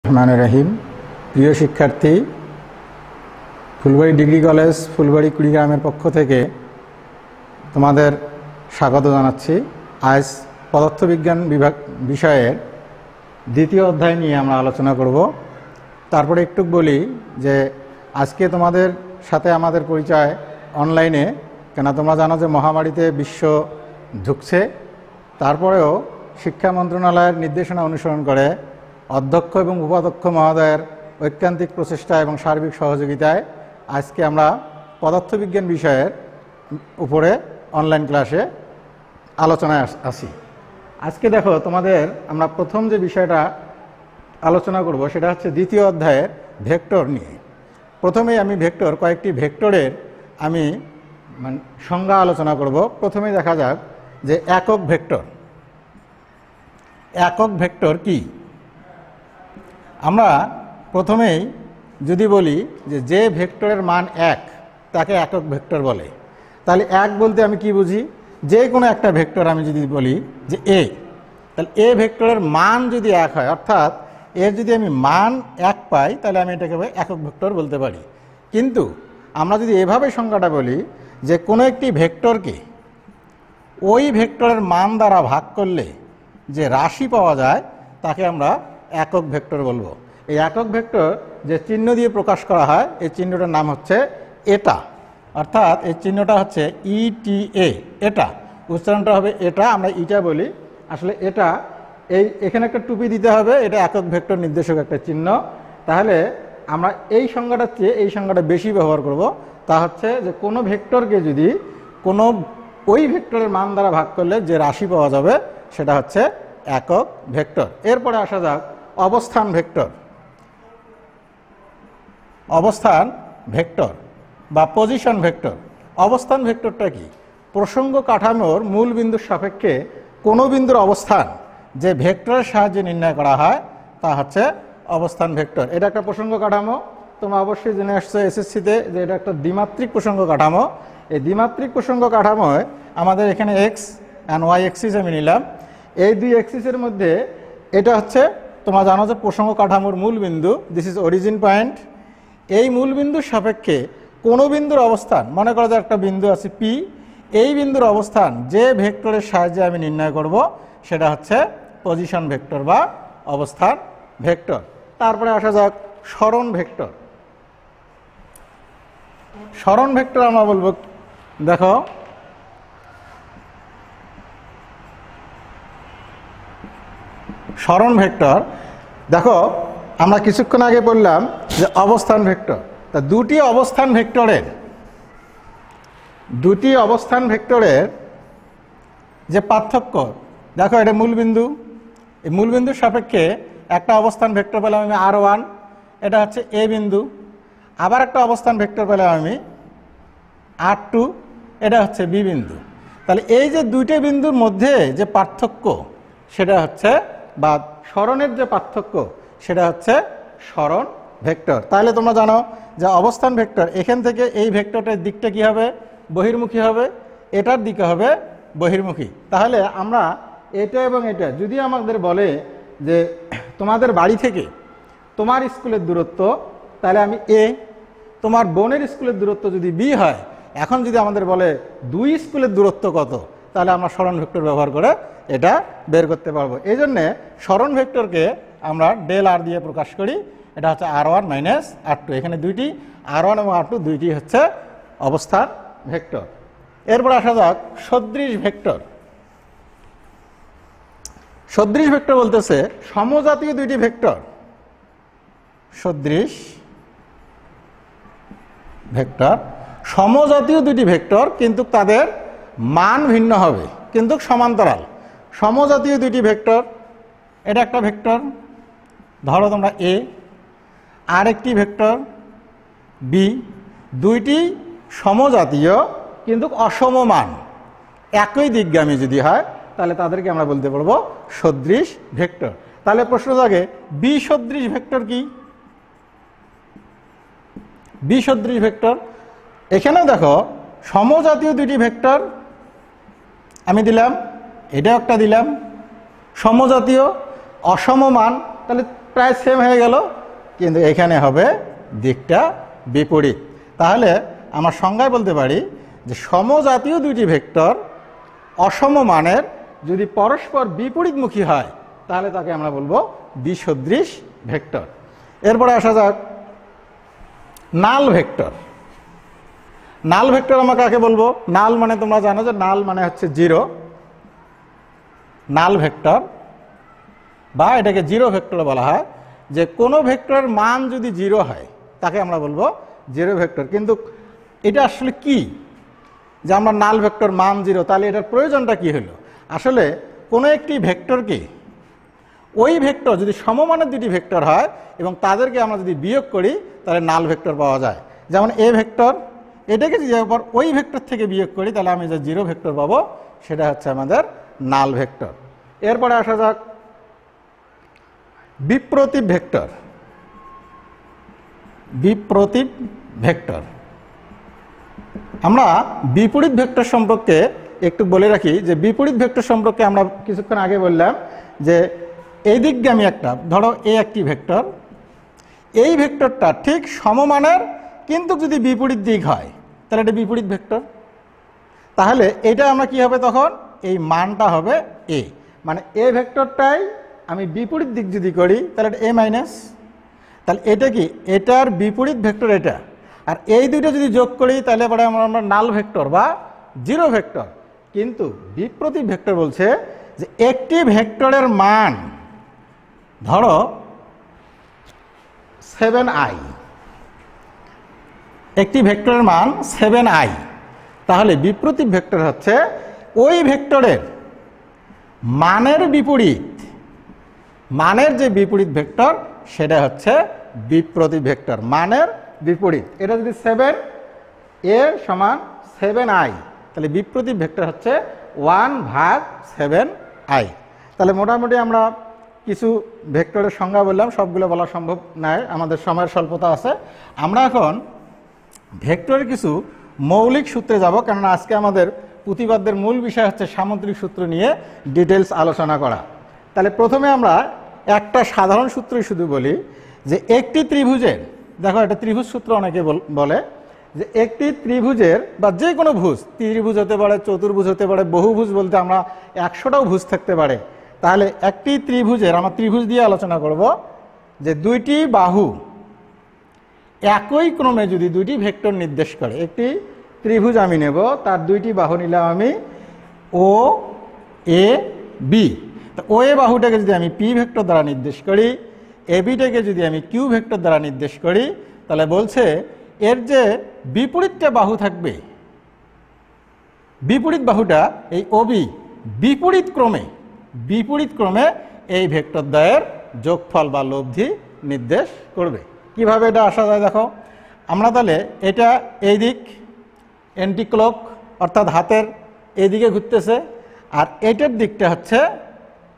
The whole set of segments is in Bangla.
রহমানুর রহিম। প্রিয় শিক্ষার্থী, ফুলবাড়ী ডিগ্রি কলেজ ফুলবাড়ী কুড়িগ্রামের পক্ষ থেকে তোমাদের স্বাগত জানাচ্ছি। আজ পদার্থবিজ্ঞান বিভাগ বিষয়ের দ্বিতীয় অধ্যায় নিয়ে আমরা আলোচনা করব। তারপরে একটু বলি যে আজকে তোমাদের সাথে আমাদের পরিচয় অনলাইনে, কেন তোমরা জানো যে মহামারীতে বিশ্ব ঢুকছে। তারপরেও শিক্ষা মন্ত্রণালয়ের নির্দেশনা অনুসরণ করে অধ্যক্ষ এবং উপাধ্যক্ষ মহোদয়ের ঐকান্তিক প্রচেষ্টা এবং সার্বিক সহযোগিতায় আজকে আমরা পদার্থবিজ্ঞান বিষয়ের উপরে অনলাইন ক্লাসে আলোচনায় আসি। আজকে দেখো, তোমাদের আমরা প্রথম যে বিষয়টা আলোচনা করব সেটা হচ্ছে দ্বিতীয় অধ্যায়ের ভেক্টর নিয়ে। প্রথমেই আমি কয়েকটি ভেক্টরের আমি সংজ্ঞা আলোচনা করব। প্রথমেই দেখা যাক যে একক ভেক্টর। একক ভেক্টর কি? আমরা প্রথমেই যদি বলি যে ভেক্টরের মান 1 তাকে একক ভেক্টর বলে, তাহলে 1 বলতে আমি কি বুঝি? যে কোনো একটা ভেক্টর আমি যদি বলি যে এ, তাহলে এ ভেক্টরের মান যদি 1 হয়, অর্থাৎ এর যদি আমি মান 1 পাই, তাহলে আমি এটাকে একক ভেক্টর বলতে পারি। কিন্তু আমরা যদি এভাবে সংজ্ঞাটা বলি যে কোনো একটি ভেক্টরকে ওই ভেক্টরের মান দ্বারা ভাগ করলে যে রাশি পাওয়া যায় তাকে আমরা একক ভেক্টর বলবো। এই একক ভেক্টর যে চিহ্ন দিয়ে প্রকাশ করা হয়, এই চিহ্নটার নাম হচ্ছে এটা, অর্থাৎ এই চিহ্নটা হচ্ছে ইটিএ। এটা উচ্চারণটা হবে এটা, আমরা ইটা বলি, আসলে এটা। এখানে একটা টুপি দিতে হবে, এটা একক ভেক্টর নির্দেশক একটা চিহ্ন। তাহলে আমরা এই সংজ্ঞাটার চেয়ে এই সংজ্ঞাটা বেশি ব্যবহার করব। তা হচ্ছে যে কোনো ভেক্টরকে যদি কোনো ওই ভেক্টরের মান দ্বারা ভাগ করলে যে রাশি পাওয়া যাবে সেটা হচ্ছে একক ভেক্টর। এরপরে আসা যাক অবস্থান ভেক্টর। অবস্থান ভেক্টর বা পজিশন ভেক্টর। অবস্থান ভেক্টরটা কি? প্রসঙ্গ কাঠামোর মূল বিন্দুর সাপেক্ষে কোনো বিন্দুর অবস্থান যে ভেক্টরের সাহায্যে নির্ণয় করা হয় তা হচ্ছে অবস্থান ভেক্টর। এটা একটা প্রসঙ্গ কাঠামো, তোমরা অবশ্যই জেনে আসছো এসএসসিতে যে এটা একটা দ্বিমাত্রিক প্রসঙ্গ কাঠামো। এই দ্বিমাত্রিক প্রসঙ্গ কাঠামোয় আমাদের এখানে এক্স অ্যান্ড ওয়াই এক্সিস আমি নিলাম। এই দুই এক্সিসের মধ্যে এটা হচ্ছে, তোমরা জানো যে প্রসঙ্গ কাঠামোর মূল বিন্দু, দিস ইজ অরিজিন পয়েন্ট। এই মূল বিন্দুর সাপেক্ষে কোনো বিন্দুর অবস্থান, মনে করা যায় একটা বিন্দু আছে পি, এই বিন্দুর অবস্থান যে ভেক্টরের সাহায্যে আমি নির্ণয় করব সেটা হচ্ছে পজিশন ভেক্টর বা অবস্থান ভেক্টর। তারপরে আসা যাক সরণ ভেক্টর। সরণ ভেক্টর আমরা বলবো, দেখো সরণ ভেক্টর, দেখো আমরা কিছুক্ষণ আগে বললাম যে অবস্থান ভেক্টর। তা দুটি অবস্থান ভেক্টরের যে পার্থক্য, দেখো এটা মূলবিন্দু, এই মূলবিন্দুর সাপেক্ষে একটা অবস্থান ভেক্টর পেলাম আমি R1, এটা হচ্ছে এ বিন্দু। আবার একটা অবস্থান ভেক্টর পেলাম আমি R2, এটা হচ্ছে বি বিন্দু। তাহলে এই যে দুইটা বিন্দুর মধ্যে যে পার্থক্য সেটা হচ্ছে, বা সরণের যে পার্থক্য সেটা হচ্ছে সরণ ভেক্টর। তাহলে তোমরা জানো যে অবস্থান ভেক্টর, এখান থেকে এই ভেক্টরটার দিকটা কি হবে? বহির্মুখী হবে, এটার দিকে হবে বহির্মুখী। তাহলে আমরা এটা এবং এটা যদি আমাদের বলে যে তোমাদের বাড়ি থেকে তোমার স্কুলের দূরত্ব, তাহলে আমি এ, তোমার বোনের স্কুলের দূরত্ব যদি বি হয়, এখন যদি আমাদের বলে দুই স্কুলের দূরত্ব কত, তাহলে আমরা সরণ ভেক্টর ব্যবহার করে এটা বের করতে পারবো। এই জন্যে সরণ ভেক্টরকে আমরা ডেল আর দিয়ে প্রকাশ করি। এটা হচ্ছে R1 মাইনাস R2। এখানে দুইটি R1 এবং R2 দুইটি হচ্ছে অবস্থান ভেক্টর। এরপর আসা যাক সদৃশ ভেক্টর। সদৃশ ভেক্টর বলতেছে সমজাতীয় দুইটি ভেক্টর। সদৃশ ভেক্টর, সমজাতীয় দুইটি ভেক্টর, কিন্তু তাদের মান ভিন্ন হবে, কিন্তু সমান্তরাল। সমজাতীয় দুইটি ভেক্টর, এটা একটা ভেক্টর ধরো তোমরা এ, আর একটি ভেক্টর বি। দুইটি সমজাতীয় কিন্তু অসম মান, একই দিকগামী যদি হয়, তাহলে তাদেরকে আমরা বলতে পারবো সদৃশ ভেক্টর। তাহলে প্রশ্ন জাগে বি সদৃশ ভেক্টর কি? বি সদৃশ ভেক্টর, এখানেও দেখো সমজাতীয় দুইটি ভেক্টর আমি দিলাম, এটাও একটা দিলাম, সমজাতীয় অসমমান, তাহলে প্রায় সেম হয়ে গেল, কিন্তু এখানে হবে দিকটা বিপরীত। তাহলে আমরা সংজ্ঞায় বলতে পারি যে সমজাতীয় দুইটি ভেক্টর অসম মানের যদি পরস্পর বিপরীতমুখী হয় তাহলে তাকে আমরা বলবো বিসদৃশ ভেক্টর। এরপরে আসা যাক নাল ভেক্টর। নাল ভেক্টর আমরা কাকে বলবো? নাল মানে তোমরা জানো যে নাল মানে হচ্ছে জিরো। নাল ভেক্টর বা এটাকে জিরো ভেক্টর বলা হয়, যে কোনো ভেক্টরের মান যদি জিরো হয় তাকে আমরা বলবো জিরো ভেক্টর। কিন্তু এটা আসলে কি যে আমরা নাল ভেক্টর মান জিরো, তাহলে এটার প্রয়োজনটা কি হলো? আসলে কোনো একটি ভেক্টরকে, ওই ভেক্টর যদি সমমানের দুটি ভেক্টর হয় এবং তাদেরকে আমরা যদি বিয়োগ করি তাহলে নাল ভেক্টর পাওয়া যায়। যেমন এ ভেক্টর, এটাকে যদি একবার ওই ভেক্টর থেকে বিয়োগ করি তাহলে আমি যে জিরো ভেক্টর পাবো সেটা হচ্ছে আমাদের নাল ভেক্টর। এরপরে আসা যাক বিপ্রতীপ ভেক্টর। বিপ্রতীপ ভেক্টর, আমরা বিপরীত ভেক্টর সম্পর্কে একটু বলে রাখি যে বিপরীত ভেক্টর সম্পর্কে আমরা কিছুক্ষণ আগে বললাম যে এই দিকগামী একটা, ধরো এ একটি ভেক্টর, এই ভেক্টরটা ঠিক সমমানের কিন্তু যদি বিপরীত দিক হয় তাহলে এটা বিপরীত ভেক্টর। তাহলে এটা আমরা কি হবে তখন? এই মানটা হবে এ, মানে এ ভেক্টরটাই আমি বিপরীত দিক যদি করি তাহলে এটা এ মাইনাস, তাহলে এটা কি? এটার বিপরীত ভেক্টর এটা, আর এই দুটো যদি যোগ করি তাহলে পরে আমরা নাল ভেক্টর বা জিরো ভেক্টর। কিন্তু বিপ্রতীপ ভেক্টর বলছে যে একটি ভেক্টরের মান ধরো 7i, একটি ভেক্টরের মান 7i, তাহলে বিপ্রতীপ ভেক্টর হচ্ছে ওই ভেক্টরের মানের বিপরীত, মানের যে বিপরীত ভেক্টর সেটা হচ্ছে বিপ্রতীপ ভেক্টর, মানের বিপরীত। এটা যদি 7a সমান 7i, তাহলে বিপ্রতীপ ভেক্টর হচ্ছে 1/7i। তাহলে মোটামুটি আমরা কিছু ভেক্টরের সংজ্ঞা বললাম, সবগুলো বলা সম্ভব নয়, আমাদের সময়ের স্বল্পতা আছে। আমরা এখন ভেক্টরের কিছু মৌলিক সূত্রে যাব, কেননা আজকে আমাদের প্রতিপাদ্যের মূল বিষয় হচ্ছে সামুদ্রিক সূত্র নিয়ে ডিটেলস আলোচনা করা। তাহলে প্রথমে আমরা একটা সাধারণ সূত্রই শুধু বলি যে একটি ত্রিভুজের, দেখো এটা ত্রিভুজ সূত্র অনেকে বলে, যে একটি ত্রিভুজের বা যে কোনো ভুজ, ত্রিভুজ হতে পারে, চতুর্ভুজ হতে পারে, বহুভুজ বলতে আমরা 100টাও ভুজ থাকতে পারে। তাহলে একটি ত্রিভুজের, আমরা ত্রিভুজ দিয়ে আলোচনা করব, যে দুইটি বাহু একই ক্রমে যদি দুইটি ভেক্টর নির্দেশ করে, একটি ত্রিভুজ আমি নেব, তার দুইটি বাহু নিলাম আমি ও এ বি, তো ও এ বাহুটাকে যদি আমি পি ভেক্টর দ্বারা নির্দেশ করি, এ বিটাকে যদি আমি কিউ ভেক্টর দ্বারা নির্দেশ করি, তাহলে বলছে এর যে বিপরীতটা বাহু থাকবে, বিপরীত বাহুটা এই ওবি বিপরীত ক্রমে এই ভেক্টর দ্বয়ের যোগফল বা লব্ধি নির্দেশ করবে। কিভাবে এটা আসা যায় দেখো, আমরা তাহলে এটা এই দিক অ্যান্টি ক্লক, অর্থাৎ হাতের এই দিকে ঘুরতেছে, আর এটার দিকটা হচ্ছে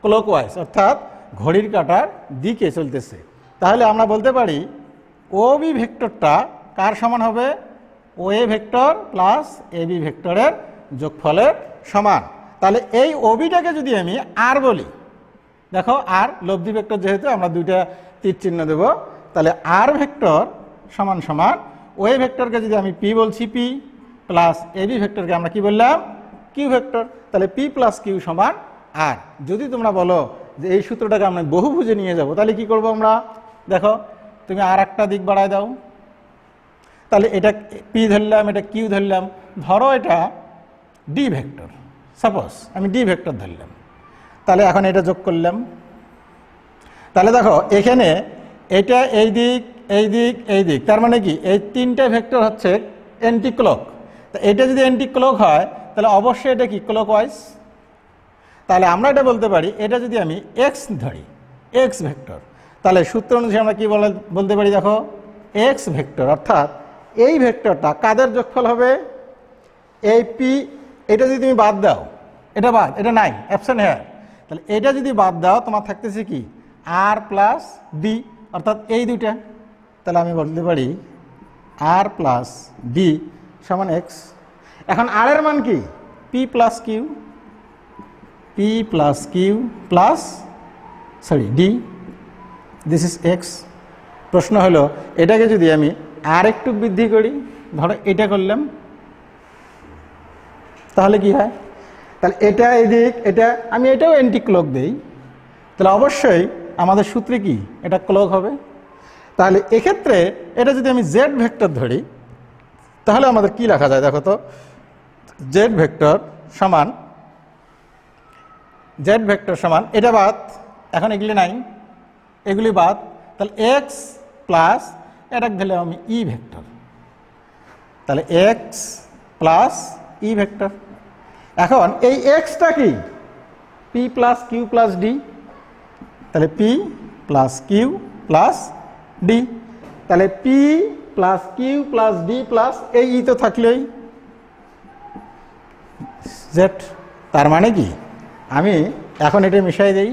ক্লকওয়াইজ, অর্থাৎ ঘড়ির কাঁটার দিকে চলতেছে। তাহলে আমরা বলতে পারি ও বি ভেক্টরটা কার সমান হবে? O A vector plus A B ভেক্টরের যোগফলের সমান। তাহলে এই ওবিটাকে যদি আমি আর বলি, দেখো আর লব্ধি ভেক্টর যেহেতু আমরা দুইটা তীর চিহ্ন দেব, তাহলে আর ভেক্টর সমান সমান ও এ ভেক্টরকে যদি আমি পি বলছি, পি প্লাস এ বি ভেক্টরকে আমরা কি বললাম? Q vector. তাহলে পি প্লাস কিউ সমান আর। যদি তোমরা বলো যে এই সূত্রটাকে আমরা বহুভুজে নিয়ে যাব, তাহলে কি করব আমরা? দেখো তুমি আর একটা দিক বাড়ায় দাও, তাহলে এটা পি ধরলাম, এটা কিউ ধরলাম, ধরো এটা ডি ভেক্টর, সাপোজ আমি ডি ভেক্টর ধরলাম, তাহলে এখন এটা যোগ করলাম, তাহলে দেখো এখানে এটা এই দিক, এই দিক, এই দিক, তার মানে কি এই তিনটে ভেক্টর হচ্ছে অ্যান্টি ক্লক। তা এটা যদি অ্যান্টি ক্লক হয় তাহলে অবশ্যই এটা কি ক্লকওয়াইজ। তাহলে আমরা এটা বলতে পারি, এটা যদি আমি এক্স ধরি, এক্স ভেক্টর, তাহলে সূত্র অনুযায়ী আমরা কি বলতে পারি? দেখো এক্স ভেক্টর, অর্থাৎ এই ভেক্টরটা কাদের যোগফল হবে? এই পি, এটা যদি তুমি বাদ দাও, এটা বাদ, এটা নাই, অ্যাবসেন্ট হেয়ার, তাহলে এটা যদি বাদ দাও তোমার থাকতেছে কি? আর প্লাস ডি, অর্থাৎ এই দুইটা। তাহলে আমি বলতে পারি আর প্লাস ডি সমান এক্স। এখন আর এর মান কি? P plus Q, P plus Q plus D, this is X. প্রশ্ন হলো এটাকে যদি আমি আর একটু বৃদ্ধি করি, ধরো এটা করলাম, তাহলে কি হয়? তাহলে এটা এদিক, এটা আমি এটাও অ্যান্টি ক্লক দেই, তাহলে অবশ্যই আমাদের সূত্রে কি এটা ক্লক হবে। তাহলে এক্ষেত্রে এটা যদি আমি জেড ভেক্টর ধরি, তাহলে আমাদের কি লেখা যায় দেখো তো, জেড ভেক্টর সমান, জেড ভেক্টর সমান এটা বাদ, এখন এগুলি নাই, এগুলি বাদ, তাহলে এক্স প্লাস এটাকে ধরলে আমি ই ভেক্টর, তাহলে এক্স প্লাস ই ভেক্টর। এখন এই এক্সটা কি P plus Q plus D, তাহলে P plus Q plus D, তাহলে P plus Q plus D plus এই ই তো থাকলেই জেড। তার মানে কি আমি এখন এটা মিশাই দেই,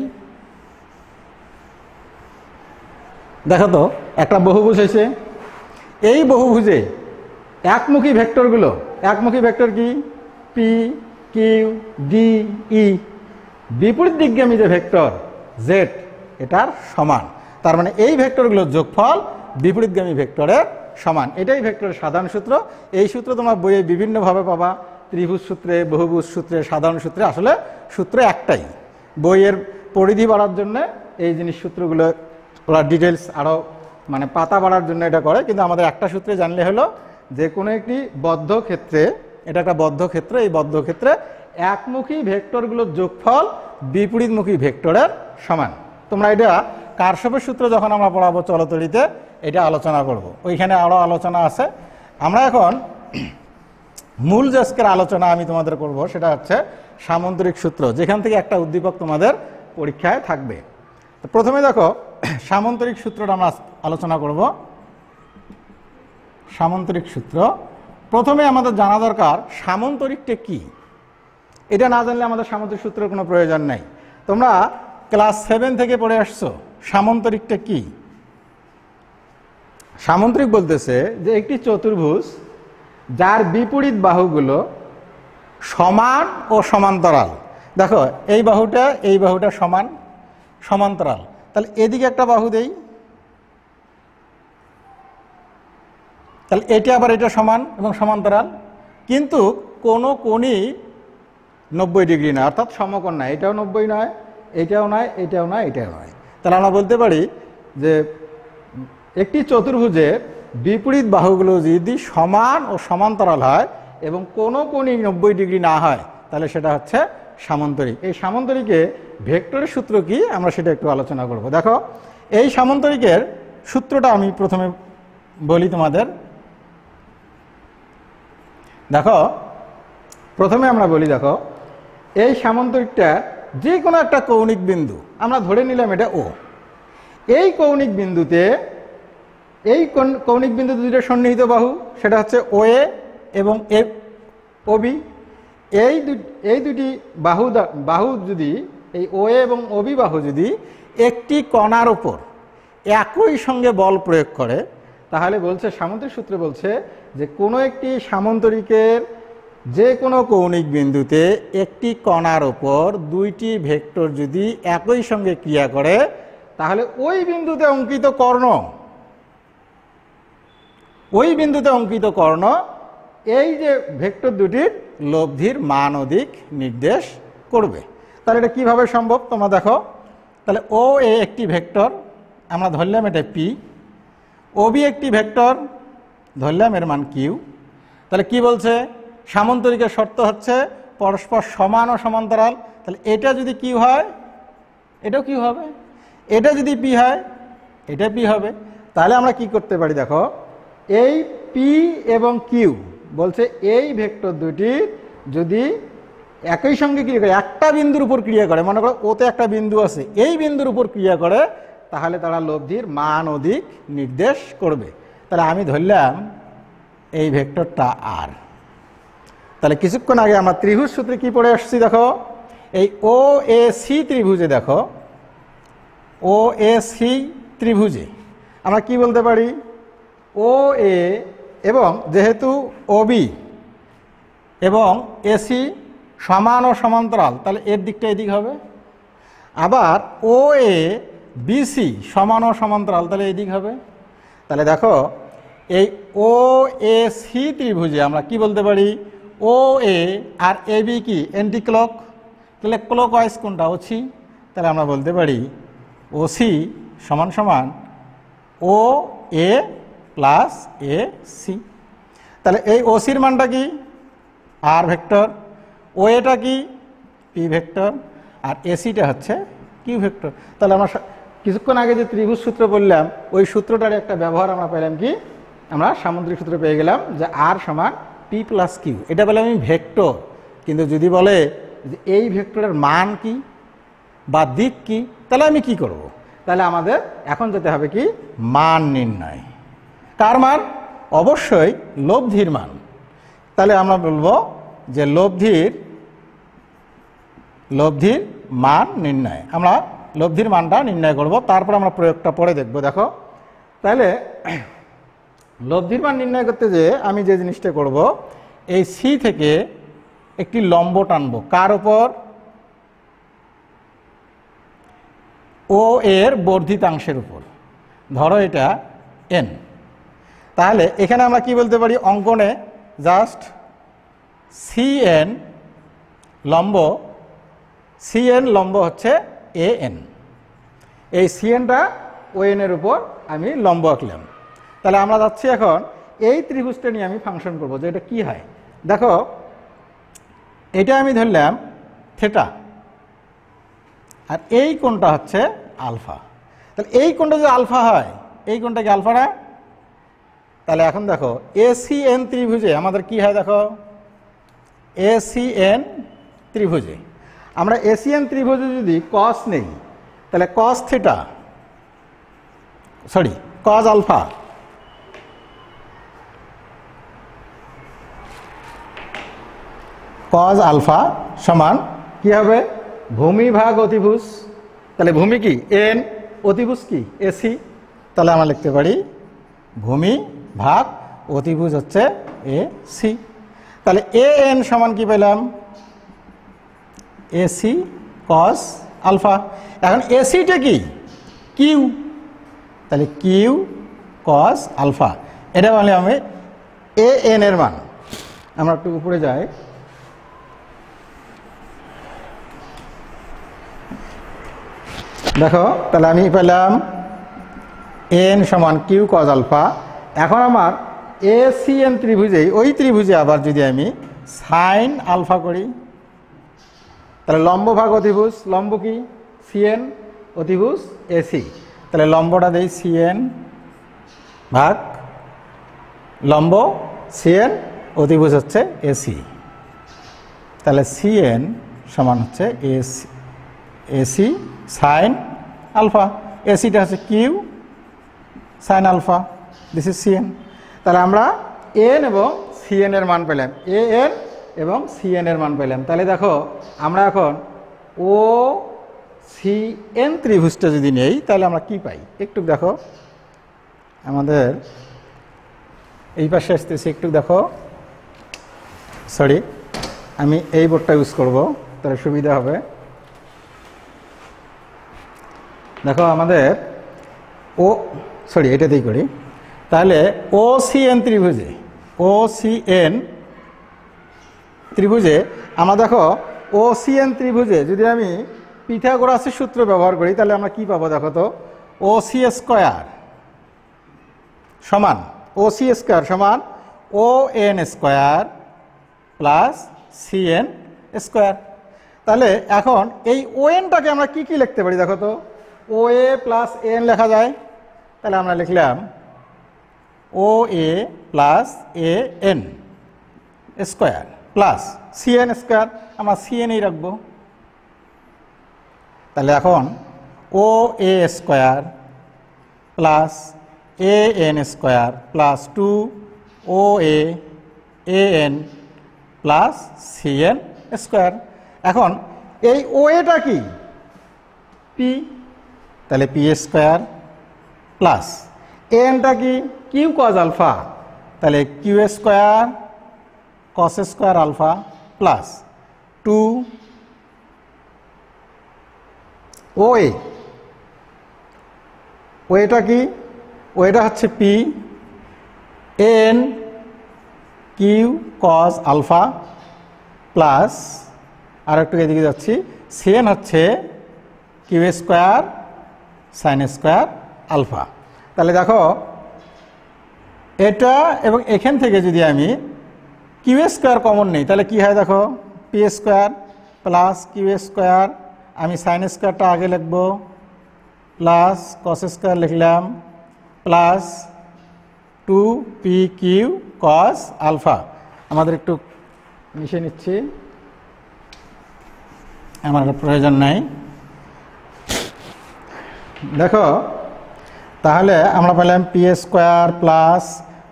দেখো তো একটা বহুভুজ হয়েছে, এই বহুভুজে একমুখী ভেক্টরগুলো, একমুখী ভেক্টর কি পি কিউ ডি ই, বিপরীত দিকগামী যে ভেক্টর জেড এটার সমান। তার মানে এই ভেক্টরগুলোর যোগফল বিপরীতগামী ভেক্টরের সমান। এটাই ভেক্টরের সাধারণ সূত্র। এই সূত্র তোমার বইয়ে বিভিন্নভাবে পাবা, ত্রিভুজ সূত্রে, বহুভুজ সূত্রে, সাধারণ সূত্রে। আসলে সূত্র একটাই, বইয়ের পরিধি বাড়ার জন্য এই জিনিস সূত্রগুলো ওরা ডিটেলস আরও মানে পাতা বাড়ার জন্য এটা করে, কিন্তু আমাদের একটা সূত্রে জানলে হলো যে কোনো একটি বদ্ধ ক্ষেত্রে, এটা একটা বদ্ধ ক্ষেত্র, এই বদ্ধ ক্ষেত্রে একমুখী ভেক্টরগুলোর যোগফল বিপরীতমুখী ভেক্টরের সমান। তোমরা এটা কারশফের সূত্র যখন আমরা পড়াবো চলতরিতে এটা আলোচনা করব, ওইখানে আরও আলোচনা আছে। আমরা এখন মূল যে আজকের আলোচনা আমি তোমাদের করব সেটা হচ্ছে সামন্তরিক সূত্র, যেখান থেকে একটা উদ্দীপক তোমাদের পরীক্ষায় থাকবে। প্রথমে দেখো সামন্তরিক সূত্রটা আমরা আলোচনা করব। সামন্তরিক সূত্র প্রথমে আমাদের জানা দরকার সামন্তরিকটা কি। এটা না জানলে আমাদের সামন্তরিক সূত্রের কোনো প্রয়োজন নাই। তোমরা ক্লাস 7 থেকে পড়ে আসছো, সামন্তরিকটা কি? সামন্তরিক বলতেছে যে একটি চতুর্ভুজ যার বিপরীত বাহুগুলো সমান ও সমান্তরাল। দেখো এই বাহুটা সমান, সমান্তরাল, তাহলে এদিকে একটা বাহু দেই, তাহলে এটা আবার এটা সমান এবং সমান্তরাল, কিন্তু কোনো কোণই 90 ডিগ্রি নয়, অর্থাৎ সমকোণ নয়, এটাও 90 নয়, এটাও নয়, এটাও নয়, এটাও নয়। তাহলে আমরা বলতে পারি যে একটি চতুর্ভুজের বিপরীত বাহুগুলো যদি সমান ও সমান্তরাল হয় এবং কোনো কোণই 90 ডিগ্রি না হয়, তাহলে সেটা হচ্ছে সামন্তরিক। এই সামন্তরিকে ভেক্টরের সূত্র কি আমরা সেটা একটু আলোচনা করব। দেখো এই সামন্তরিকের সূত্রটা আমি প্রথমে বলি তোমাদের। দেখো প্রথমে আমরা বলি, দেখো এই সামন্তরিকটা যে কোনো একটা কৌণিক বিন্দু আমরা ধরে নিলাম এটা ও, এই কৌণিক বিন্দুতে দুটো সন্নিহিত বাহু, সেটা হচ্ছে ও এ এবং ও বি। এই দুটি বাহু যদি, এই ও এ এবং ও বি বাহু যদি একটি কণার উপর একই সঙ্গে বল প্রয়োগ করে, তাহলে বলছে সামন্তরিক সূত্রে বলছে যে কোনো একটি সামন্তরিকের যে কোনো কৌণিক বিন্দুতে একটি কণার ওপর দুইটি ভেক্টর যদি একই সঙ্গে ক্রিয়া করে, তাহলে ওই বিন্দুতে অঙ্কিত কর্ণ এই যে ভেক্টর দুটির লব্ধির মান অধিক নির্দেশ করবে। তাহলে এটা কিভাবে সম্ভব তোমরা দেখো। তাহলে ও এ একটি ভেক্টর, আমরা ধরলাম এটা পি, ও বি একটি ভেক্টর, ধরলাম এর মান কিউ। তাহলে কি বলছে, সামন্তরিকের শর্ত হচ্ছে পরস্পর সমান ও সমান্তরাল। তাহলে এটা যদি কিউ হয় এটাও কিউ হবে, এটা যদি পি হয় এটা পি হবে। তাহলে আমরা কি করতে পারি, দেখো এই পি এবং কিউ বলছে এই ভেক্টর দুটি যদি একই সঙ্গে ক্রিয়া করে, একটা বিন্দুর উপর ক্রিয়া করে, মনে করো ওতে একটা বিন্দু আছে, এই বিন্দুর উপর ক্রিয়া করে, তাহলে তারা লব্ধির মান অধিক নির্দেশ করবে। তাহলে আমি ধরলাম এই ভেক্টরটা আর। তাহলে কিছুক্ষণ আগে আমরা ত্রিভুজ সূত্রে কি পড়ে আসছি, দেখো এই ও এ সি ত্রিভুজে, দেখো ও এ সি ত্রিভুজে আমরা কি বলতে পারি, ও এ এবং যেহেতু ও বি এবং এসি সমান ও সমান্তরাল, তাহলে এর দিকটা এদিক হবে। আবার ও এ বিসি সমান ও সমান্তরাল, তাহলে এই দিক হবে। তাহলে দেখো এই ও এ সি ত্রিভুজে আমরা কি বলতে পারি, ও এ আর এ বি কি এন্টি ক্লক, তাহলে ক্লক ওয়াইজ কোনটা, ও সি। তাহলে আমরা বলতে পারি ও সি সমান সমান ও এ প্লাস এ সি। তাহলে এই ও সির মানটা কি আর ভেক্টর, ও এটা কি পি ভেক্টর, আর এসিটা হচ্ছে কিউ ভেক্টর। তাহলে আমরা কিছুক্ষণ আগে যে ত্রিভুজ সূত্র বললাম ওই সূত্রটার একটা ব্যবহার আমরা পেলাম কি, আমরা সামুদ্রিক সূত্র পেয়ে গেলাম যে আর সমান পি প্লাস কিউ। এটা বলে আমি ভেক্টর, কিন্তু যদি বলে যে এই ভেক্টরের মান কি বা দিক কি, তাহলে আমি কি করব, তাহলে আমাদের এখন যেতে হবে কি মান নির্ণয়। কার মান? অবশ্যই লব্ধির মান। তাহলে আমরা বলবো যে লব্ধির মান নির্ণয়, আমরা লব্ধির মানটা নির্ণয় করব, তারপর আমরা প্রয়োগটা পরে দেখব। দেখো তাহলে লব্ধির মান নির্ণয় করতে যে আমি যে জিনিসটা করব, এই সি থেকে একটি লম্ব টানবো, কার উপর, ও এর বর্ধিতাংশের উপর, ধরো এটা এন। তাহলে এখানে আমরা কি বলতে পারি, অঙ্কনে জাস্ট সি এন লম্ব হচ্ছে এ এন, এই সি এনটা ও এনের উপর আমি লম্ব আঁকলাম। তাহলে আমরা যাচ্ছি এখন এই ত্রিভুজটা নিয়ে আমি ফাংশন করব যে এটা কি হয়। দেখো এটা আমি ধরলাম থেটা, আর এই কোণটা হচ্ছে আলফা। তাহলে এই কোণটা যদি আলফা হয়, এই কোণটা কি আলফা না? তাহলে এখন দেখো এসিএন ত্রিভুজে আমাদের কি হয়, দেখো এসিএন ত্রিভুজে আমরা এসিএন ত্রিভুজে যদি কস নেই, তাহলে কস থিটা কস আলফা সমান কি হবে, ভূমি ভাগ অতিভুজ। তাহলে ভূমি কি এন, অতিভুজ কি এসি। তাহলে আমরা লিখতে পারি ভূমি ভাগ অতিভুজ হচ্ছে এ সি। তাহলে এ এন সমান কি পেলাম, এসি কস আলফা। এখন এসিটা কি কিউ, তাহলে কিউ কস আলফা, এটা বলে আমি এ এন এর মান। আমরা একটু উপরে যাই, দেখো তাহলে আমি পেলাম এন সমান কিউ কস আলফা। এখন আমার এ সি এন ত্রিভুজেই ওই ত্রিভুজে আবার যদি আমি সাইন আলফা করি, তাহলে লম্ব ভাগ অতিভুজ, লম্ব কি সিএন, অতিভুজ এসি। তাহলে লম্বটা দেই সিএন ভাগ লম্ব সিএন, অতিভুজ হচ্ছে এসি। তাহলে সিএন সমান হচ্ছে এসি সাইন আলফা, এসিটা হচ্ছে Q sine alpha, this is CN. তাহলে আমরা এন এবং সিএন এর মান পেলাম, এ এন এবং সিএন এর মান পেলাম। তাহলে দেখো আমরা এখন ও সি এন ত্রিভুজটা যদি নেই, তাহলে আমরা কি পাই একটু দেখো, আমাদের এই পাশে আসতেছি, একটু দেখো, আমি এই বোর্ডটা ইউজ করব, তাহলে সুবিধা হবে। দেখো আমাদের এটাতেই করি। তাহলে ও সি এন ত্রিভুজে আমরা দেখো ও সি এন ত্রিভুজে যদি আমি পিথাগোরাসের সূত্র ব্যবহার করি, তাহলে আমরা কি পাবো, দেখো তো ও সি স্কোয়ার সমান O N square plus C N square. তাহলে এখন এই ও এনটাকে আমরা কি কি লিখতে পারি, দেখো তো ও এ প্লাস এন লেখা যায়। তাহলে আমরা লিখলাম O A plus A N square plus C N square, আমরা সি এনই রাখবো। তাহলে এখন O A square plus A N square plus 2 O A N plus C N square. এখন এই ও এটা কি পি, তাহলে পি স্কোয়ার প্লাস এনটা কি কিউ কস আলফা, তাহলে Q square cos square alpha plus 2 O A ওয়েটা কি, ওয়েটা হচ্ছে P N Q cos alpha plus, আর একটু এদিকে যাচ্ছি, সিএন হচ্ছে Q square sine square alpha. তাহলে দেখো এটা এবং এখান থেকে যদি আমি কিউ স্কোয়ার কমন নেই তাহলে কি হয়, দেখো P square plus Q square, আমি সাইন স্কোয়ারটা আগে লিখব, প্লাস কস স্কোয়ার লিখলাম, plus 2p Q cos alpha. আমাদের একটু মিশিয়ে নিচ্ছি, আমার প্রয়োজন নাই। দেখো তাহলে আমরা পেলাম পি স্কোয়ার প্লাস,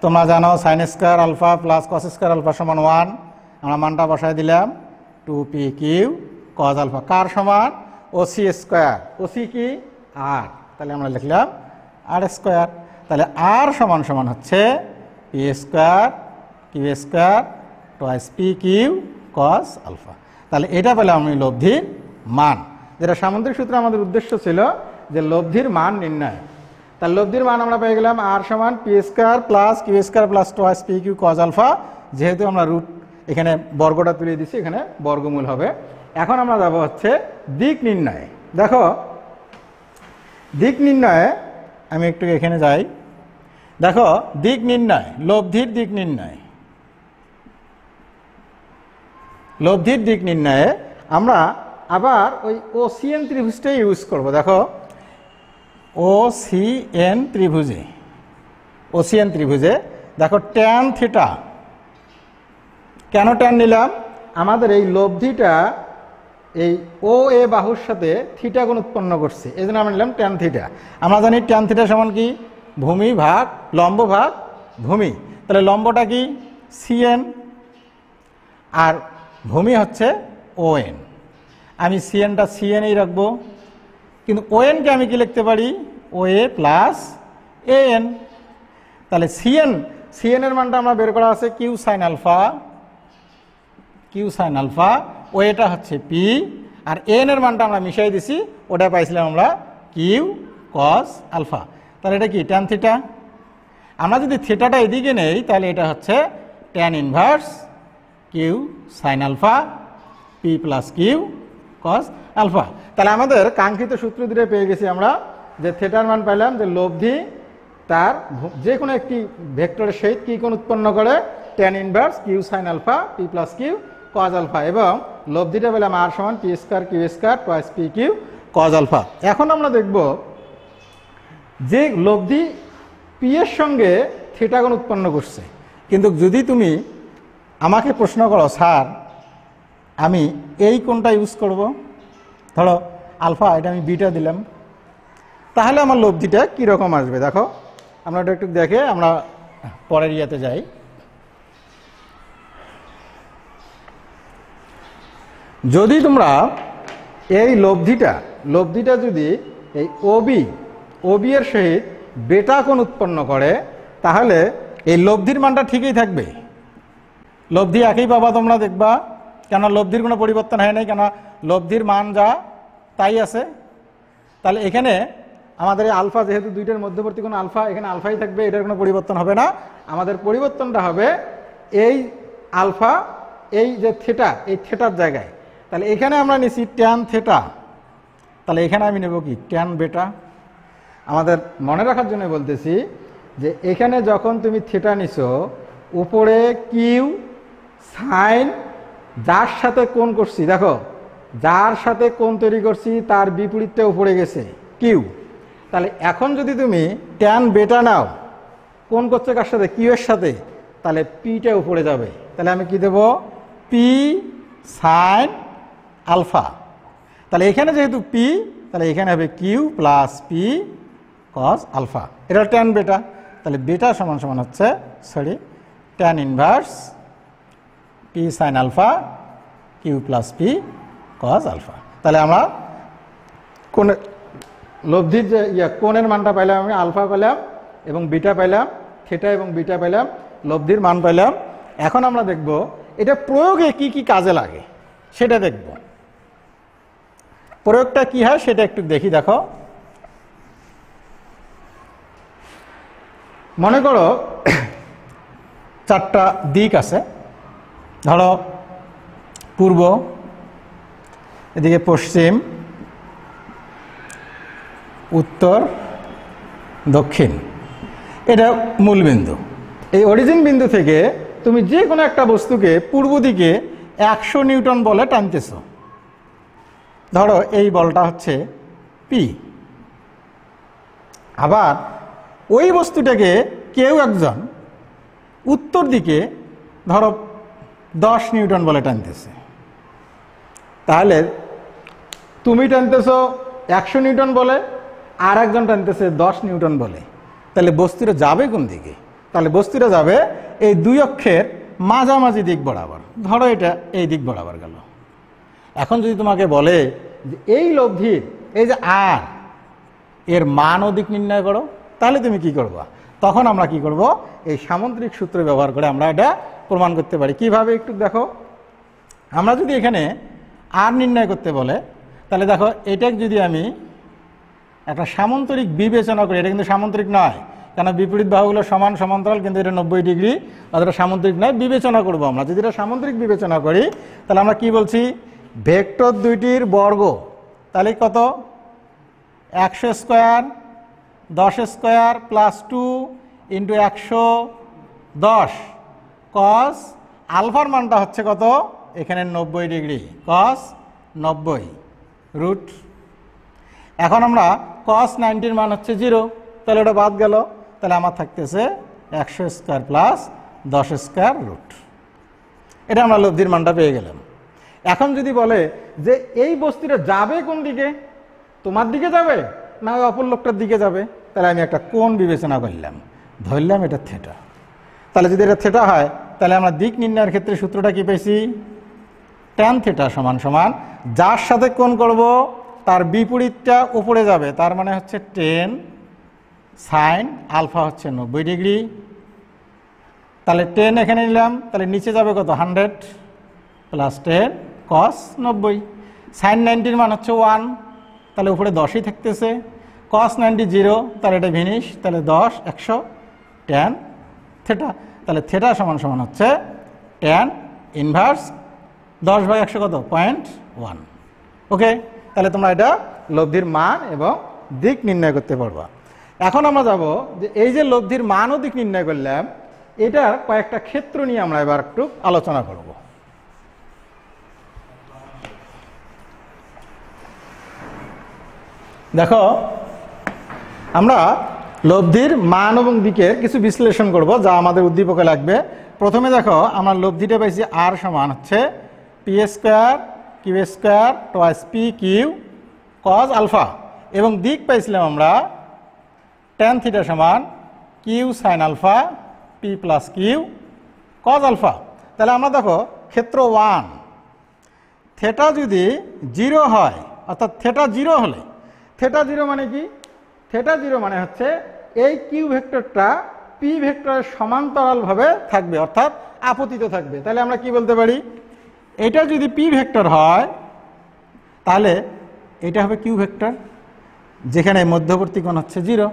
তোমরা জানো sine square alpha plus cos square alpha সমান 1, আমরা মানটা বসায় দিলাম 2p কিউ কজ আলফা, কার সমান ওসি স্কোয়ার, ওসি কি আর, তাহলে আমরা লিখলাম আর স্কোয়ার। তাহলে আর সমান সমান হচ্ছে P square Q square twice P Q cos alpha. তাহলে এটা পেলাম আমি লব্ধির মান, যেটা সামুদ্রিক সূত্রে আমাদের উদ্দেশ্য ছিল যে লব্ধির মান নির্ণয়। তাহলে লব্ধির মান আমরা পেয়ে গেলাম আর সমান P square plus Q square plus twice P Q cos alpha, যেহেতু আমরা রুট এখানে বর্গটা তুলে দিচ্ছি, এখানে বর্গমূল হবে। এখন আমরা যাব হচ্ছে দিক নির্ণয়। দেখো দিক নির্ণয়ে আমি একটু এখানে যাই, দেখো দিক নির্ণয়, লব্ধির দিক নির্ণয়, লব্ধির দিক নির্ণয়ে আমরা আবার ওই ওসিএন ত্রিভুজটাই ইউজ করব। দেখো ওসিএন ত্রিভুজে, ওসিএন ত্রিভুজে দেখো ট্যান থিটা, কেন ট্যান নিলাম, আমাদের এই লব্ধিটা এই ও এ বাহুর সাথে থিটা কোণ উৎপন্ন করছে, এই জন্য আমরা নিলাম ট্যান থিটা। আমরা জানি ট্যান থিটা সমান কি, ভূমি ভাগ লম্ব ভাগ ভূমি। তাহলে লম্বটা কি সিএন আর ভূমি হচ্ছে ওএন, আমি সিএনটা সিএনই রাখবো, কিন্তু ওএনকে আমি কি লিখতে পারি, ও এ প্লাস এ এন। তাহলে সিএনের মানটা আমরা বের করা আছে Q sine alpha, Q sine alpha, ও এটা হচ্ছে পি, আর এন এর মানটা আমরা মিশাই দিছি, ওটা পাইছিলাম আমরা কিউ কস আলফা। তাহলে এটা কি ট্যান থিটা, আমরা যদি থিটাটা এদিকে নেই তাহলে এটা হচ্ছে tan inverse Q sine alpha P plus Q cos alpha. তাহলে আমাদের কাঙ্ক্ষিত সূত্র দুটো পেয়ে গেছি আমরা, যে থিটার মান পাইলাম যে লব্ধি তার যে কোনো একটি ভেক্টরের সহিত কি কোণ উৎপন্ন করে, tan inverse Q sine alpha P plus Q cos alpha, এবং লব্ধিটা পেলাম আর সমান P square Q square twice P Q cos alpha. এখন আমরা দেখব যে লব্ধি পি এর সঙ্গে থিটা কোণ উৎপন্ন করছে, কিন্তু যদি তুমি আমাকে প্রশ্ন করো স্যার আমি এই কোণটা ইউজ করব, ধরো আলফা, এটা আমি বিটা দিলাম, তাহলে আমার লব্ধিটা কীরকম আসবে। দেখো আমরা এটা একটু দেখে আমরা পরের ইয়াতে যাই। যদি তোমরা এই লব্ধিটা যদি এই ওবি এর সহিত বেটা কোণ উৎপন্ন করে, তাহলে এই লব্ধির মানটা ঠিকই থাকবে, লব্ধি একই পাবা তোমরা দেখবা, কেন লব্ধির কোনো পরিবর্তন হয় নাই, কেন লব্ধির মান যা তাই আছে। তাহলে এখানে আমাদের এই আলফা, যেহেতু দুইটার মধ্যবর্তী কোনো আলফা, এখানে আলফাই থাকবে, এটার কোনো পরিবর্তন হবে না। আমাদের পরিবর্তনটা হবে এই আলফা, এই যে থিটা, এই থিটার জায়গায়। তাহলে এখানে আমরা নিছি ট্যান থিটা, তাহলে এখানে আমি নেব কি ট্যান বেটা। আমাদের মনে রাখার জন্য বলতেছি যে এখানে যখন তুমি থিটা নিছো, উপরে কিউ সাইন, যার সাথে কোণ করছি, দেখো যার সাথে কোণ তৈরি করছি তার বিপরীতটা উপরে গেছে কিউ। তাহলে এখন যদি তুমি ট্যান বেটা নাও, কোণ করছে কার সাথে, কিউ এর সাথে, তাহলে পিটা উপরে যাবে। তাহলে আমি কি দেব, পি সাইন আলফা। তাহলে এখানে যেহেতু পি, তাহলে এখানে হবে Q plus P cos alpha, এটা ট্যান বেটা। তাহলে বেটা সমান সমান হচ্ছে tan inverse P sine alpha Q plus P cos alpha. তাহলে আমরা কোন লব্ধির যে কোণের মানটা পাইলাম, আমি আলফা পেলাম এবং বিটা পাইলাম, থিটা এবং বিটা পাইলাম, লব্ধির মান পাইলাম। এখন আমরা দেখব এটা প্রয়োগে কি কি কাজে লাগে সেটা দেখব। প্রয়োগটা কি হয় সেটা একটু দেখি। দেখো মনে করো চারটা দিক আছে, ধরো পূর্ব, এদিকে পশ্চিম, উত্তর, দক্ষিণ। এটা মূলবিন্দু। এই অরিজিন বিন্দু থেকে তুমি যে কোনো একটা বস্তুকে পূর্ব দিকে 100 নিউটন বলে টানতেছ। ধরো এই বলটা হচ্ছে পি। আবার ওই বস্তুটাকে কেউ একজন উত্তর দিকে ধরো 10 নিউটন বলে টানতেছে। তাহলে তুমি টানতেছ 100 নিউটন বলে, আর একজন টানতেছে 10 নিউটন বলে। তাহলে বস্তুটা যাবে কোন দিকে? তাহলে বস্তুটা যাবে এই দুই অক্ষের মাঝামাঝি দিক বরাবর। ধরো এটা এই দিক বরাবর গেল। এখন যদি তোমাকে বলে যে এই লব্ধির এই যে আর এর মান ও দিক নির্ণয় করো, তাহলে তুমি কি করবা? তখন আমরা কি করব? এই সামুদ্রিক সূত্র ব্যবহার করে আমরা এটা প্রমাণ করতে পারি। কিভাবে একটু দেখো। আমরা যদি এখানে আর নির্ণয় করতে বলে, তাহলে দেখো এটা যদি আমি একটা সামান্তরিক বিবেচনা করি, এটা কিন্তু সামান্তরিক নয়, কেন বিপরীত বাহুগুলো সমান সমান্তরাল, কিন্তু এটা 90 ডিগ্রি, অতটা সামান্তরিক নয়। বিবেচনা করব আমরা। যদি এটা সামান্তরিক বিবেচনা করি, তাহলে আমরা কি বলছি? ভেক্টর দুইটির বর্গ, তাহলে কত? 100 স্কোয়ার 10 স্কোয়ার প্লাস 2 ইন্টু 110 কস আলফার মানটা হচ্ছে কত? এখানে 90 ডিগ্রি, কস 90 রুট। এখন আমরা কস 90-র মান হচ্ছে 0, তাহলে ওটা বাদ গেল। তাহলে আমার থাকতেছে 100 স্কোয়ার প্লাস 10 স্কোয়ার রুট। এটা আমরা লব্ধির মানটা পেয়ে গেলাম। এখন যদি বলে যে এই বস্তুটা যাবে কোন দিকে, তোমার দিকে যাবে না ওই অপর লোকটার দিকে যাবে, তাহলে আমি একটা কোণ বিবেচনা করলাম, ধরলাম এটা থিটা। তাহলে যদি এটা থিটা হয়, তাহলে আমরা দিক নির্ণয়ের ক্ষেত্রে সূত্রটা কি পেয়েছি? ট্যান থিটা সমান সমান যার সাথে কোণ করব তার বিপরীতটা উপরে যাবে, তার মানে হচ্ছে 10 সাইন আলফা হচ্ছে 90 ডিগ্রি। তাহলে 10 এখানে নিলাম, তাহলে নিচে যাবে কত? 100 প্লাস 10 কস 90। সাইন 90-র মান হচ্ছে 1, তাহলে উপরে 10ই থাকতেছে। কস 90 0, তাহলে এটা ভিনিশ, তাহলে 10 100 ট্যান থিটা। তাহলে থিটা সমান সমান হচ্ছে ট্যান ইনভার্স 10/100 কত? 0.1। ওকে, তাহলে তোমরা এটা লব্ধির মান এবং দিক নির্ণয় করতে পারবা। এখন আমরা যাব যে এই যে লব্ধির মান ও দিক নির্ণয় করলাম, এটার কয়েকটা ক্ষেত্র নিয়ে আমরা এবার একটু আলোচনা করব। দেখো, আমরা লব্ধির মান এবং দিকের কিছু বিশ্লেষণ করব, যা আমাদের উদ্দীপকে লাগবে। প্রথমে দেখো, আমরা লব্ধিটা পাইছি আর সমান হচ্ছে P square Q square twice P Q cos alpha, এবং দিক পাইছিলাম আমরা ট্যান থিটা সমান Q sine alpha P plus Q cos alpha. তাহলে আমরা দেখো ক্ষেত্র 1, থিটা যদি 0 হয়, অর্থাৎ থিটা 0 হলে, থিটা 0 মানে কি? থিটা 0 মানে হচ্ছে এই কিউ ভেক্টরটা পি ভেক্টরের সমান্তরালভাবে থাকবে, অর্থাৎ আপতিত থাকবে। তাহলে আমরা কি বলতে পারি? এটা যদি পি ভেক্টর হয়, তাহলে এটা হবে কিউ ভেক্টর, যেখানে মধ্যবর্তী কোণ হচ্ছে 0।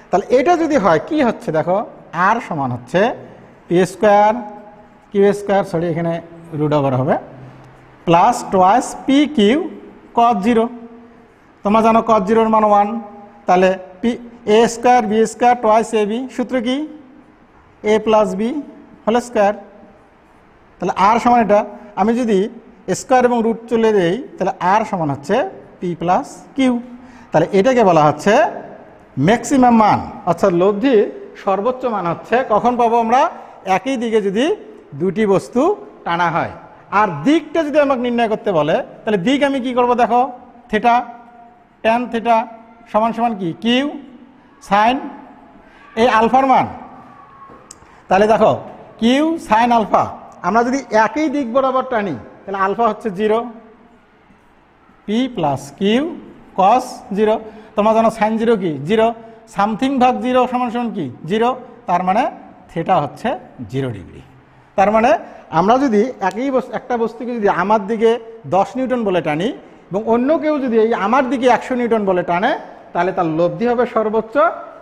তাহলে এটা যদি হয়, কি হচ্ছে দেখো, আর সমান হচ্ছে P square Q square, sorry এখানে রুট ওভার হবে, plus twice P Q cos 0। তোমরা জানো কজ 0-র মান 1, তাহলে P A square B square twice A B, সূত্র কি? A plus B whole square. তাহলে আর সমান এটা আমি যদি স্কোয়ার এবং রুট চলে দেই, তাহলে আর সমান হচ্ছে পি প্লাস কিউ। তাহলে এটাকে বলা হচ্ছে ম্যাক্সিমাম মান, অর্থাৎ লব্ধির সর্বোচ্চ মান হচ্ছে কখন পাবো আমরা? একই দিকে যদি দুটি বস্তু টানা হয়। আর দিকটা যদি আমাকে নির্ণয় করতে বলে, তাহলে দিক আমি কি করব? দেখো, থিটা ট্যান থিটা সমান সমান কি? কিউ সাইন এই আলফার মান। তাহলে দেখো কিউ সাইন আলফা, আমরা যদি একই দিক বরাবর টানি, তাহলে আলফা হচ্ছে 0, পি প্লাস কিউ কস 0। তোমরা জানো সাইন 0 কি? 0, সামথিং ভাগ 0 সমান সমান কি? 0। তার মানে থিটা হচ্ছে 0 ডিগ্রি। তার মানে আমরা যদি একটা বস্তুকে যদি আমার দিকে 10 নিউটন বলে টানি, এবং অন্য কেউ যদি এই আমার দিকে 100 নিউটন বলে টানে, তাহলে তার লব্ধি হবে সর্বোচ্চ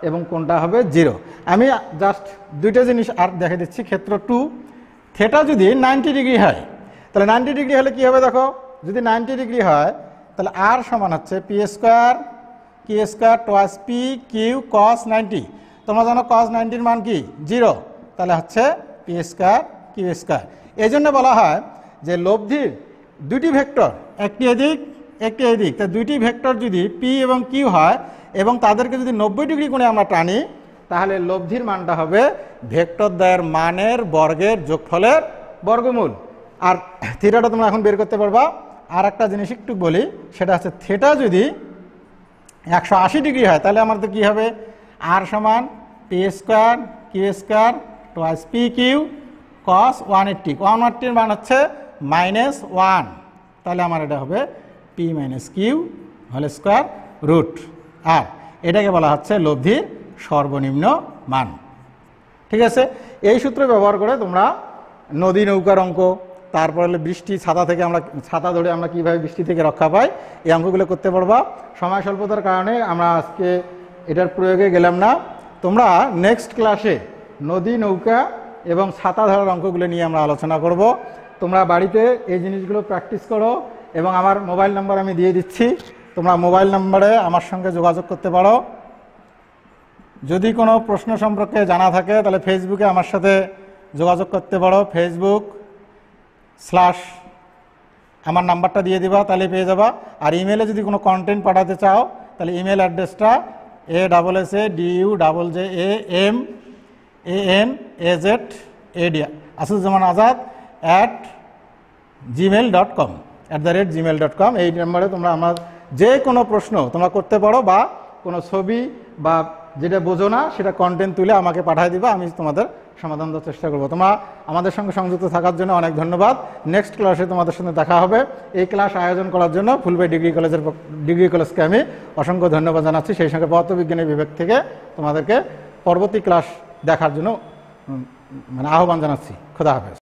এবং কোনটা হবে 0। আমি জাস্ট দুইটা জিনিস আর দেখে দিচ্ছি। ক্ষেত্র 2 থিটা যদি 90 ডিগ্রি হয়, তাহলে 90 ডিগ্রি হলে কি হবে দেখো, যদি 90 ডিগ্রি হয় তাহলে আর সমান হচ্ছে P square Q square twice P Q cos 90। তোমরা জানো কস 90-র মান কি 0, তাহলে হচ্ছে পি স্কোয়ার কিউ স্কোয়ার। এই জন্য বলা হয় যে লব্ধির দুটি ভেক্টর, একটি এদিক একটি এদিক, তা দুইটি ভেক্টর যদি পি এবং কিউ হয় এবং তাদেরকে যদি 90 ডিগ্রি কোণে আমরা টানি, তাহলে লব্ধির মানটা হবে ভেক্টর দ্বয়ের মানের বর্গের যোগফলের বর্গমূল। আর থিটাটা তোমরা এখন বের করতে পারবা। আর একটা জিনিস একটু বলি, সেটা হচ্ছে থিটা যদি 180 ডিগ্রি হয় তাহলে আমাদের কি হবে, আর সমান P square Q square twice P Q cos 180। 180-র মান হচ্ছে -1, তাহলে আমার এটা হবে P minus Q whole square root. আর এটাকে বলা হচ্ছে লব্ধির সর্বনিম্ন মান। ঠিক আছে, এই সূত্র ব্যবহার করে তোমরা নদী নৌকার অঙ্ক, তারপর হলে বৃষ্টি ছাতা থেকে আমরা ছাতা ধরে আমরা কীভাবে বৃষ্টি থেকে রক্ষা পাই, এই অঙ্কগুলো করতে পারবা। সময় স্বল্পতার কারণে আমরা আজকে এটার প্রয়োগে গেলাম না। তোমরা নেক্সট ক্লাসে নদী নৌকা এবং ছাতা ধরার অঙ্কগুলো নিয়ে আমরা আলোচনা করব। তোমরা বাড়িতে এই জিনিসগুলো প্র্যাকটিস করো এবং আমার মোবাইল নাম্বার আমি দিয়ে দিচ্ছি, তোমরা মোবাইল নাম্বারে আমার সঙ্গে যোগাযোগ করতে পারো। যদি কোনো প্রশ্ন সম্পর্কে জানা থাকে তাহলে ফেসবুকে আমার সাথে যোগাযোগ করতে পারো। ফেসবুক / আমার নাম্বারটা দিয়ে দিবা, তাহলে পেয়ে যাবা। আর ইমেলে যদি কোনো কন্টেন্ট পাঠাতে চাও তাহলে ইমেল অ্যাড্রেসটা ASSADUZAMANAZAD @gmail.com এই নাম্বারে তোমরা আমার যে কোনো প্রশ্ন তোমরা করতে পারো, বা কোনো ছবি বা যেটা বোঝো না সেটা কন্টেন্ট তুলে আমাকে পাঠিয়ে দিবা, আমি তোমাদের সমাধান দেওয়ার চেষ্টা করবো। তোমরা আমাদের সঙ্গে সংযুক্ত থাকার জন্য অনেক ধন্যবাদ। নেক্সট ক্লাসে তোমাদের সঙ্গে দেখা হবে। এই ক্লাস আয়োজন করার জন্য ফুলবাড়ী ডিগ্রি কলেজকে আমি অসংখ্য ধন্যবাদ জানাচ্ছি। সেই সঙ্গে পদার্থবিজ্ঞানী বিভাগ থেকে তোমাদেরকে পরবর্তী ক্লাস দেখার জন্য আহ্বান জানাচ্ছি। খোদা হাফেজ।